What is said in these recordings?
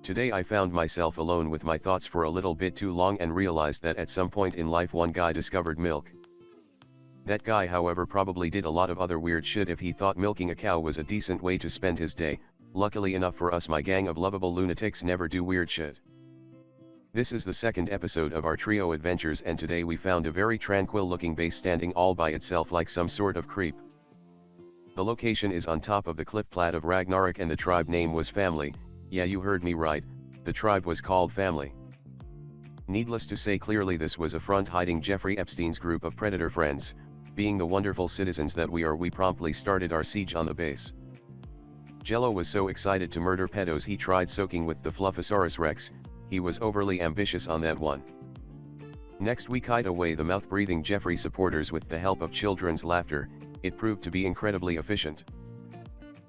Today I found myself alone with my thoughts for a little bit too long and realized that at some point in life one guy discovered milk. That guy however probably did a lot of other weird shit if he thought milking a cow was a decent way to spend his day. Luckily enough for us, my gang of lovable lunatics never do weird shit. This is the second episode of our trio adventures, and today we found a very tranquil looking base standing all by itself like some sort of creep. The location is on top of the cliff plat of Ragnarok and the tribe name was Family. Yeah, you heard me right, the tribe was called Family. Needless to say, clearly this was a front hiding Jeffrey Epstein's group of predator friends. Being the wonderful citizens that we are, we promptly started our siege on the base. Jello was so excited to murder pedos he tried soaking with the Fluffosaurus Rex. He was overly ambitious on that one. Next we kite away the mouth-breathing Jeffrey supporters with the help of children's laughter. It proved to be incredibly efficient.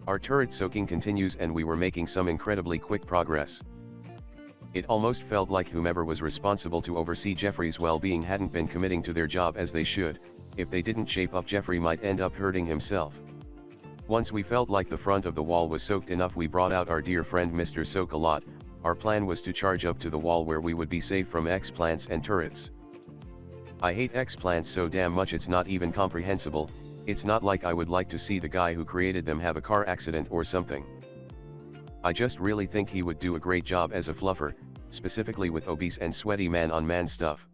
Our turret soaking continues and we were making some incredibly quick progress. It almost felt like whomever was responsible to oversee Jeffrey's well-being hadn't been committing to their job as they should. If they didn't shape up, Jeffrey might end up hurting himself. Once we felt like the front of the wall was soaked enough, we brought out our dear friend Mr. Soak-A-Lot. Our plan was to charge up to the wall where we would be safe from X-plants and turrets. I hate X-plants so damn much it's not even comprehensible. It's not like I would like to see the guy who created them have a car accident or something. I just really think he would do a great job as a fluffer, specifically with obese and sweaty man-on-man stuff.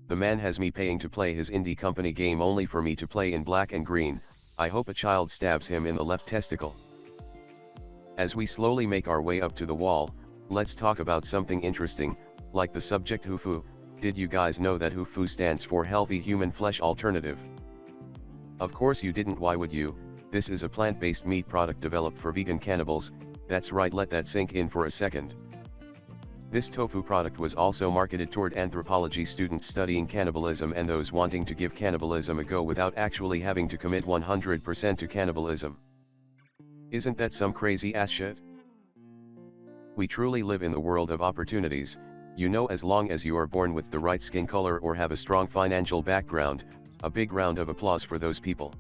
The man has me paying to play his indie company game only for me to play in black and green. I hope a child stabs him in the left testicle. As we slowly make our way up to the wall, let's talk about something interesting, like the subject HUFU. Did you guys know that HUFU stands for Healthy Human Flesh Alternative? Of course you didn't. Why would you? This is a plant-based meat product developed for vegan cannibals. That's right, let that sink in for a second. This tofu product was also marketed toward anthropology students studying cannibalism and those wanting to give cannibalism a go without actually having to commit 100% to cannibalism. Isn't that some crazy ass shit? We truly live in the world of opportunities, you know, as long as you are born with the right skin color or have a strong financial background. A big round of applause for those people.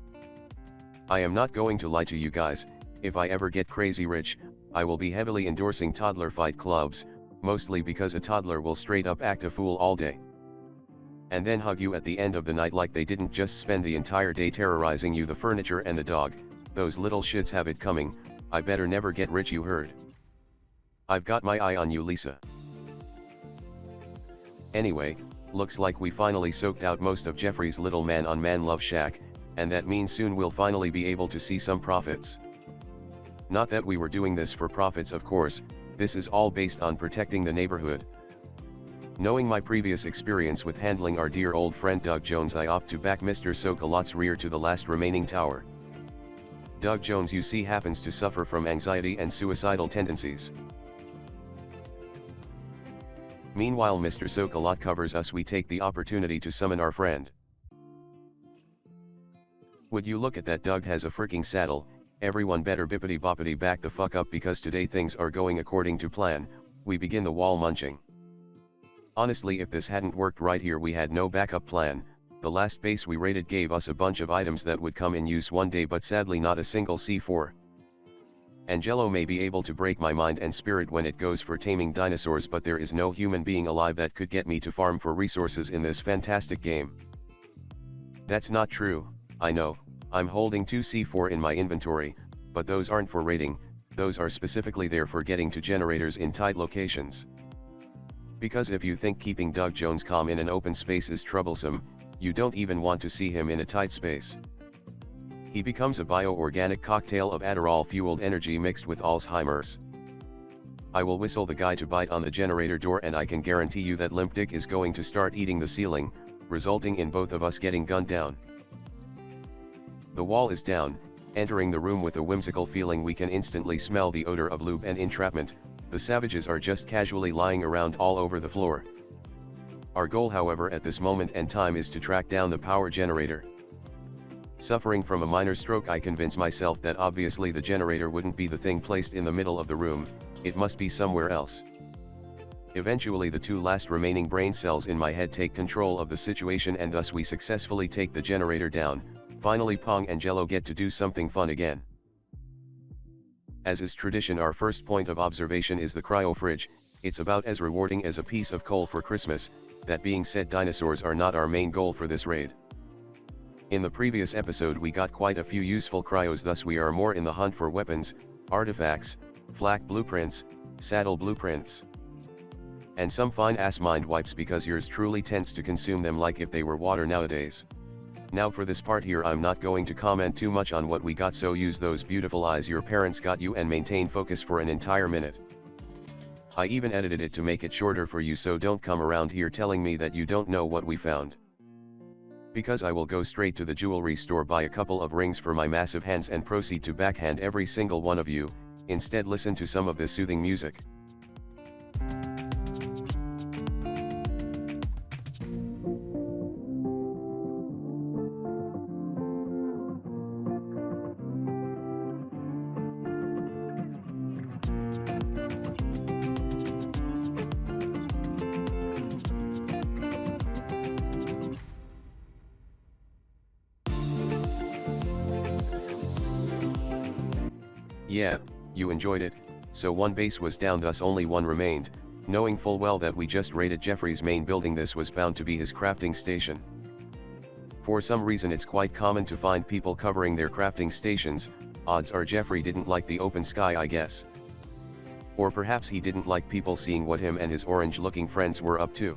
I am not going to lie to you guys, if I ever get crazy rich, I will be heavily endorsing toddler fight clubs, mostly because a toddler will straight up act a fool all day. And then hug you at the end of the night like they didn't just spend the entire day terrorizing you, the furniture and the dog. Those little shits have it coming. I better never get rich, you heard? I've got my eye on you, Lisa. Anyway, looks like we finally soaked out most of Jeffrey's little man-on-man love shack, and that means soon we'll finally be able to see some profits. Not that we were doing this for profits, of course. This is all based on protecting the neighborhood. Knowing my previous experience with handling our dear old friend Doug Jones, I opt to back Mr. Soak-A-Lot's rear to the last remaining tower. Doug Jones, you see, happens to suffer from anxiety and suicidal tendencies. Meanwhile, Mr. Soak-A-Lot covers us. We take the opportunity to summon our friend. Would you look at that? Doug has a freaking saddle. Everyone better bippity boppity back the fuck up, because today things are going according to plan. We begin the wall munching. Honestly, if this hadn't worked right here, we had no backup plan. The last base we raided gave us a bunch of items that would come in use one day, but sadly not a single C4. Angelo may be able to break my mind and spirit when it goes for taming dinosaurs, but there is no human being alive that could get me to farm for resources in this fantastic game. That's not true, I know. I'm holding 2 C4 in my inventory, but those aren't for raiding, those are specifically there for getting to generators in tight locations. Because if you think keeping Doug Jones calm in an open space is troublesome, you don't even want to see him in a tight space. He becomes a bio-organic cocktail of Adderall-fueled energy mixed with Alzheimer's. I will whistle the guy to bite on the generator door, and I can guarantee you that Limp Dick is going to start eating the ceiling, resulting in both of us getting gunned down. The wall is down. Entering the room with a whimsical feeling, we can instantly smell the odor of lube and entrapment. The savages are just casually lying around all over the floor. Our goal, however, at this moment and time is to track down the power generator. Suffering from a minor stroke, I convince myself that obviously the generator wouldn't be the thing placed in the middle of the room, it must be somewhere else. Eventually the 2 last remaining brain cells in my head take control of the situation, and thus we successfully take the generator down. Finally, Pong and Jello get to do something fun again. As is tradition, our first point of observation is the cryo fridge. It's about as rewarding as a piece of coal for Christmas. That being said, dinosaurs are not our main goal for this raid. In the previous episode we got quite a few useful cryos, thus we are more in the hunt for weapons, artifacts, flak blueprints, saddle blueprints, and some fine ass mind wipes, because yours truly tends to consume them like if they were water nowadays. Now for this part here I'm not going to comment too much on what we got, so use those beautiful eyes your parents got you and maintain focus for an entire minute. I even edited it to make it shorter for you, so don't come around here telling me that you don't know what we found. Because I will go straight to the jewelry store, buy a couple of rings for my massive hands and proceed to backhand every single one of you. Instead listen to some of this soothing music. Yeah, you enjoyed it. So one base was down, thus only one remained. Knowing full well that we just raided Jeffrey's main building, this was bound to be his crafting station. For some reason it's quite common to find people covering their crafting stations. Odds are Jeffrey didn't like the open sky, I guess. Or perhaps he didn't like people seeing what him and his orange-looking friends were up to.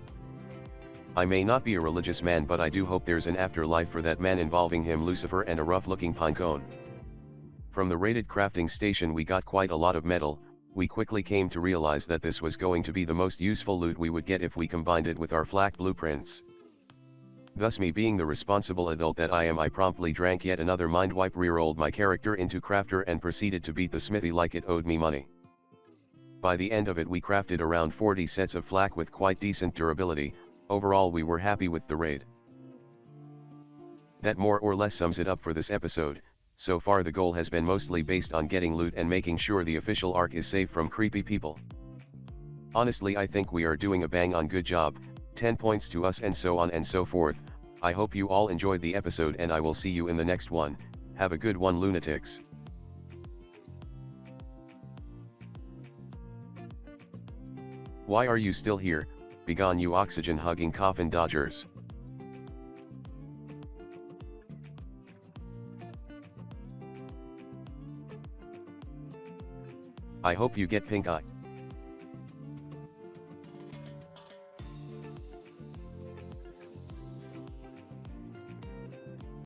I may not be a religious man, but I do hope there's an afterlife for that man involving him, Lucifer, and a rough-looking pinecone. From the raided crafting station we got quite a lot of metal. We quickly came to realize that this was going to be the most useful loot we would get if we combined it with our flak blueprints. Thus, me being the responsible adult that I am, I promptly drank yet another mind wipe, rerolled my character into crafter and proceeded to beat the smithy like it owed me money. By the end of it we crafted around 40 sets of flak with quite decent durability. Overall we were happy with the raid. That more or less sums it up for this episode. So far the goal has been mostly based on getting loot and making sure the official arc is safe from creepy people. Honestly, I think we are doing a bang on good job, 10 points to us and so on and so forth. I hope you all enjoyed the episode and I will see you in the next one. Have a good one, lunatics. Why are you still here? Begone, you oxygen-hugging coffin dodgers. I hope you get pink eye.